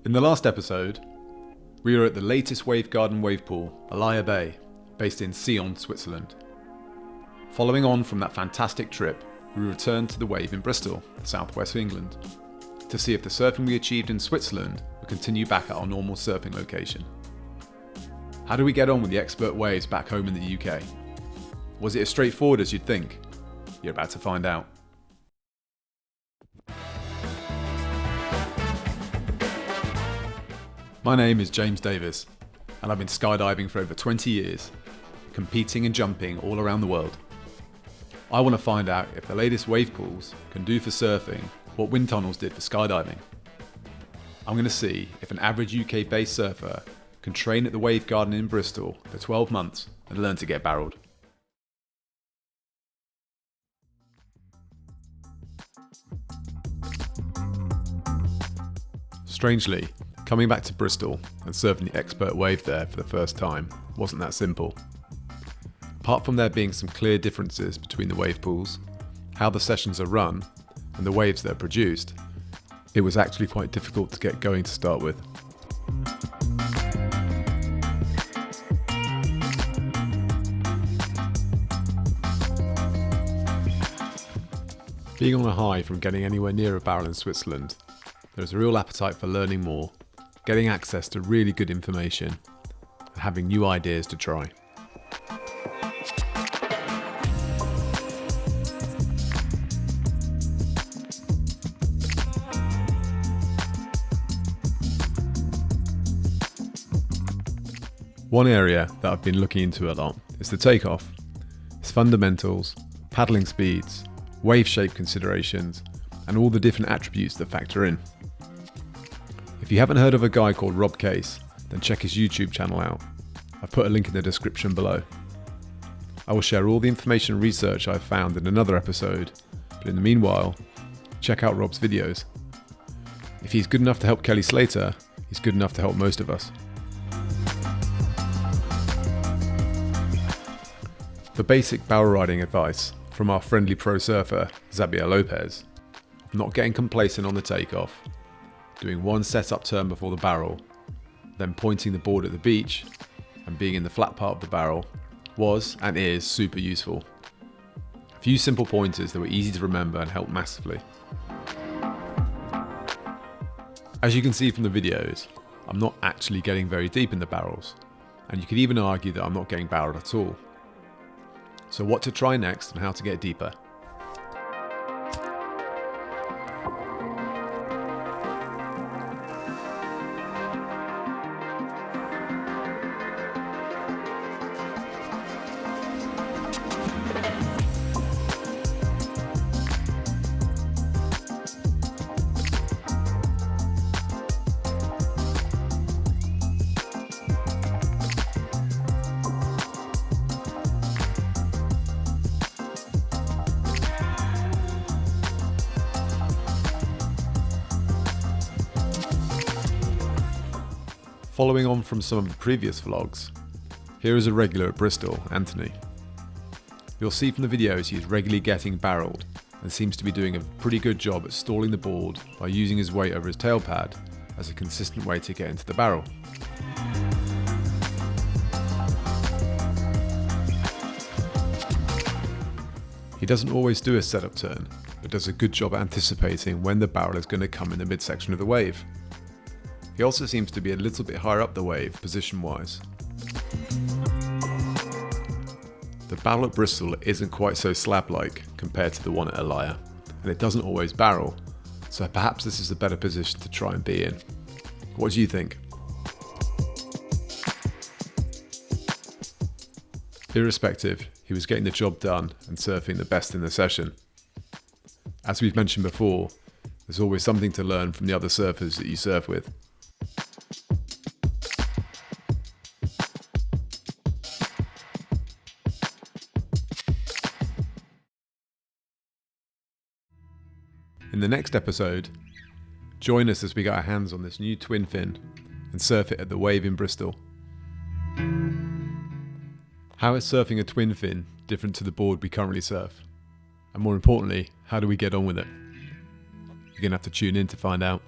In the last episode, we were at the latest wave garden wave pool, Alaia Bay, based in Sion, Switzerland. Following on from that fantastic trip, we returned to the wave in Bristol, southwest England, to see if the surfing we achieved in Switzerland would continue back at our normal surfing location. How do we get on with the expert waves back home in the UK? Was it as straightforward as you'd think? You're about to find out. My name is James Davis, and I've been skydiving for over 20 years, competing and jumping all around the world. I want to find out if the latest wave pools can do for surfing what wind tunnels did for skydiving. I'm going to see if an average UK-based surfer can train at the wave garden in Bristol for 12 months and learn to get barreled. Strangely, coming back to Bristol and surfing the expert wave there for the first time wasn't that simple. Apart from there being some clear differences between the wave pools, how the sessions are run, and the waves that are produced, it was actually quite difficult to get going to start with. Being on a high from getting anywhere near a barrel in Switzerland, there is a real appetite for learning more, getting access to really good information, and having new ideas to try. One area that I've been looking into a lot is the takeoff, its fundamentals, paddling speeds, wave shape considerations, and all the different attributes that factor in. If you haven't heard of a guy called Rob Case, then check his YouTube channel out. I've put a link in the description below. I will share all the information and research I've found in another episode, but in the meanwhile, check out Rob's videos. If he's good enough to help Kelly Slater, he's good enough to help most of us. For basic barrel riding advice from our friendly pro surfer, Xavier Lopez, not getting complacent on the takeoff, doing one set-up turn before the barrel, then pointing the board at the beach and being in the flat part of the barrel was and is super useful. A few simple pointers that were easy to remember and helped massively. As you can see from the videos, I'm not actually getting very deep in the barrels, and you could even argue that I'm not getting barreled at all. So what to try next and how to get deeper? Following on from some of the previous vlogs, here is a regular at Bristol, Anthony. You'll see from the videos he is regularly getting barreled and seems to be doing a pretty good job at stalling the board by using his weight over his tail pad as a consistent way to get into the barrel. He doesn't always do a setup turn, but does a good job at anticipating when the barrel is going to come in the midsection of the wave. He also seems to be a little bit higher up the wave, position-wise. The barrel at Bristol isn't quite so slab-like compared to the one at Alaia, and it doesn't always barrel, so perhaps this is a better position to try and be in. What do you think? Irrespective, he was getting the job done and surfing the best in the session. As we've mentioned before, there's always something to learn from the other surfers that you surf with. In the next episode, join us as we get our hands on this new twin fin and surf it at the wave in Bristol. How is surfing a twin fin different to the board we currently surf? And more importantly, how do we get on with it? You're going to have to tune in to find out.